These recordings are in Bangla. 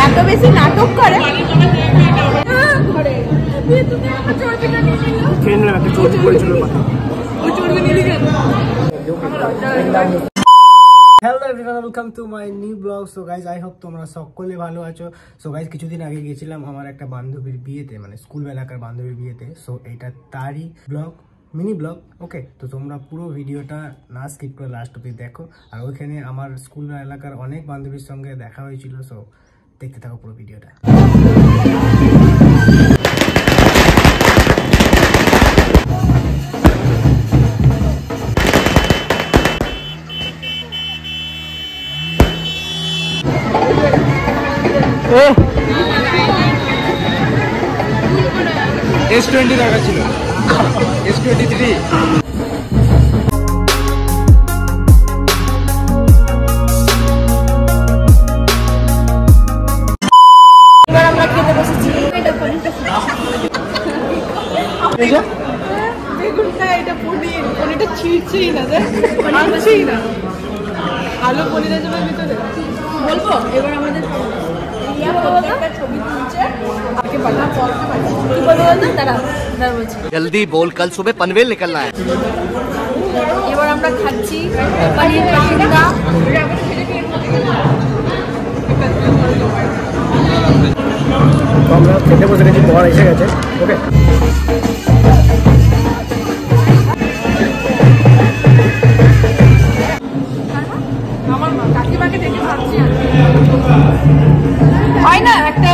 এত বেশি নাটক করে hello everyone, welcome to my new blog. So guys, I hope তোমরা সকলে ভালো আছো। সো গাইজ, কিছুদিন আগে গিয়েছিলাম আমার একটা বান্ধবীর বিয়েতে, মানে স্কুল বেলাকার বান্ধবীর বিয়েতে। সো এটা তারই ব্লগ, মিনি ব্লগ। ওকে, তো তোমরা পুরো ভিডিওটা না স্কিপ করে লাস্ট অবধি দেখো। আর ওইখানে আমার স্কুল এলাকার অনেক বান্ধবীর সঙ্গে দেখা হয়েছিল। সো দেখতে থাকো পুরো ভিডিওটা। S20 দেখা ছিল, S23। এবার আমরা খেতে বসেছি। বেগুনটা এটা পনিরটা ছিঁড়ছেই না, আনছেই না। আলু পনিরের জন্য ভিতরে বলবো। এবার আমাদের जल्दी बोल, कल सुबह पनवेल निकलना है। এবার আমরা খাচ্ছি পানির পাখিটা। আমরা খেতে বসে গেছি, বর এসে গেছে। ওকে, আমার কাকিমাকে দেখে ভাবছি হয় না একটা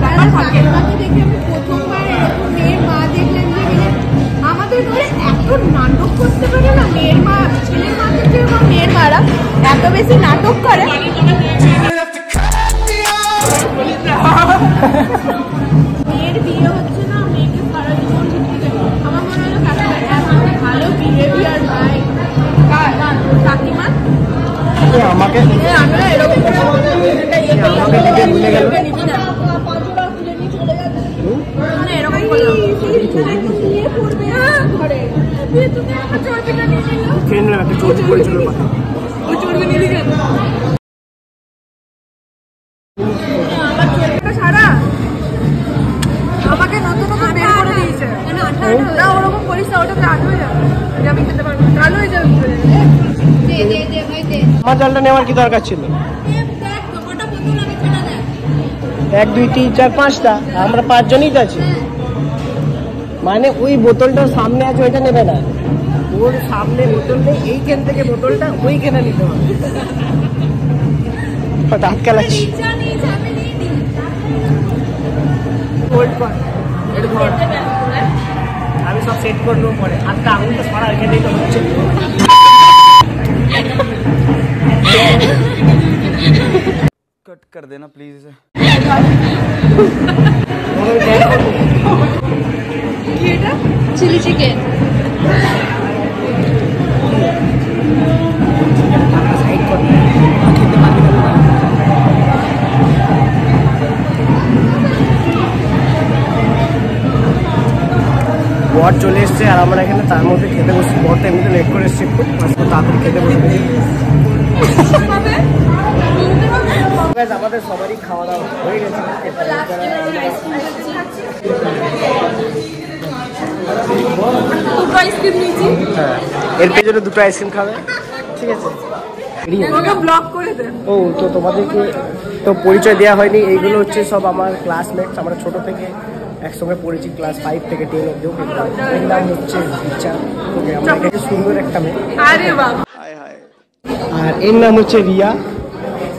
ব্যাপার থাকে। দেখে আমি প্রথমবার এরকম মেয়ের মা দেখলাম যে মানে আমাদের ঘরে এত নাটক করতে পারে না মেয়ের মা, ছেলের মা থেকে এবং মেয়ের মারা এত বেশি নাটক করে। মেয়ের বিয়ে হচ্ছে না, মেয়েকে সারা জীবন শিখিয়ে আমার মনে হলো কাকিমা এত ভালো বিহেভিয়ার নাই কাকিমা আমাকে আমরা এরকম সারা আমাকে নতুন নতুন বের করে দিয়েছে না, ওরকম করিস না, ওটা রাগ হয়ে যাবে। আমি খেতে পারবো, রাগ হয়ে যাবে। আমার জলটা নেওয়ার কি দরকার ছিল? 1 2 3 4 5টা, আমরা 5 জনই তো আছি। মানে ওই বোতলটার সামনে আছে, ওইটা নেবে না। ওর সামনে বোতল নেই, এইখান থেকে বোতলটা ওইখানে নিতে হবে। দাঁত কালাচ্ছি। আমি সব সেট করে নেবো পরে। হাতটা আঙুলটা সরা, এখানেই তো হচ্ছে। कट कर देना प्लीज इसे। চিলি চিকেন বর চলে এসছে আর আমরা এখানে তার মধ্যে খেতে বসছি। বরটা এমনিতে লেট করে এসছে, একটু তাড়াতাড়ি খেতে বসে গেছি। আমাদের সবারই খাওয়া দাওয়া হয়ে গেছে। হ্যাঁ, এর পেছনে 2টো আইসক্রিম খাবে, ঠিক আছে? ও তো তোমাদেরকে তো পরিচয় দেওয়া হয়নি। এইগুলো হচ্ছে সব আমার ক্লাসমেটস, আমরা ছোট থেকে একসঙ্গে পড়েছি, ক্লাস 5 থেকে 10 অব্দি। এর নাম হচ্ছে রিচা। ওকে, আমরা এখানে সুন্দর একটা মেয়ে। আর এর নাম হচ্ছে রিয়া।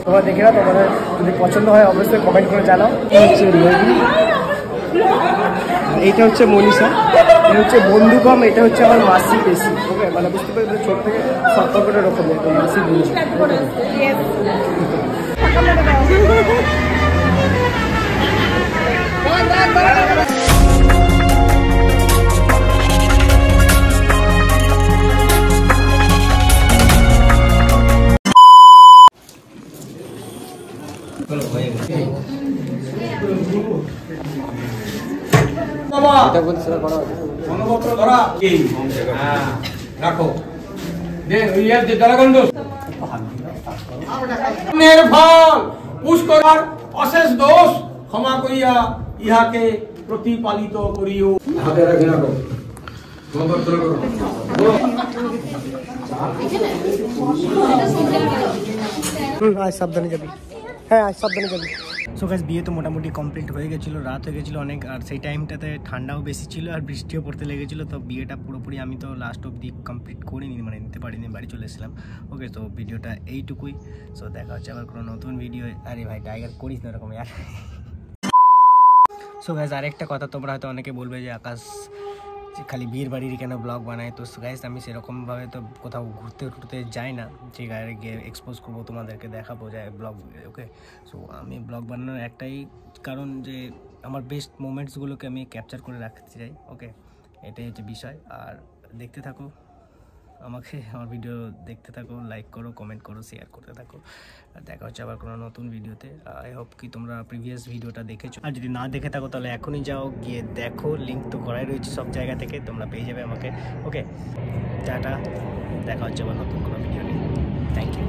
তোমরা দেখে না, তোমাদের যদি পছন্দ হয় অবশ্যই কমেন্ট করে জানাও। হচ্ছে রবি, এইটা হচ্ছে মনীষা, এটা হচ্ছে বন্ধু কম, এটা হচ্ছে আমার মাসি বেশি। ওকে, মানে বুঝতে পারি ছোট থেকে সম্পর্কটা রকম মাসি বলছি। এটা বলছি স্যার, বড় গণপত্র ধরা কি? হ্যাঁ রাখো। দে ওই যে দালাগন্ড পুণ্যের ফল পুষ্কর অশেষ দোষ ক্ষমা করিয়া ইহাকে প্রতিপালিত করিও। হাতে রাখি রাখো, আজ সাবধানে যাবি, হ্যাঁ আজ সাবধানে যাবি। সো গাইস বিয়ে তো মোটামুটি কমপ্লিট হয়ে গেছিলো, রাত হয়ে গেছিলো অনেক, আর সেই টাইমটাতে ঠান্ডাও বেশি ছিল আর বৃষ্টিও পড়তে লেগেছিলো। তো বিয়েটা পুরোপুরি আমি তো লাস্ট অবধি কমপ্লিট করিনি, মানে নিতে পারিনি, বাড়ি চলে এসেছিলাম। ওকে, তো ভিডিওটা এইটুকুই। সো দেখা হচ্ছে আবার কোনো নতুন ভিডিও। আরে ভাই টাইগার করিস না এরকম আর। সো গাইস আরেকটা কথা, তোমরা হয়তো অনেকে বলবে যে আকাশ খালি বিয়ের বাড়িরই কেন ব্লগ বানায়। তো গাইস আমি সেরকমভাবে তো কোথাও ঘুরতে টুরতে যাই না যে গায়ে গিয়ে এক্সপোজ করবো, তোমাদেরকে দেখাবো যায় ব্লগ। ওকে, সো আমি ব্লগ বানানোর একটাই কারণ যে আমার বেস্ট মোমেন্টসগুলোকে আমি ক্যাপচার করে রাখতে চাই। ওকে, এটাই হচ্ছে বিষয়। আর দেখতে থাকো আমাকে, আমার ভিডিও দেখতে থাকো, লাইক করো, কমেন্ট করো, শেয়ার করতে থাকো। আর দেখা হচ্ছে আবার কোনো নতুন ভিডিওতে। আই হোপ কি তোমরা প্রিভিয়াস ভিডিওটা দেখেছো, আর যদি না দেখে থাকো তাহলে এখনই যাও, গিয়ে দেখো, লিঙ্ক তো করাই রয়েছে সব জায়গা থেকে, তোমরা পেয়ে যাবে আমাকে। ওকে, টাটা, দেখা হচ্ছে আবার নতুন কোনো ভিডিও নিয়ে। Thank you.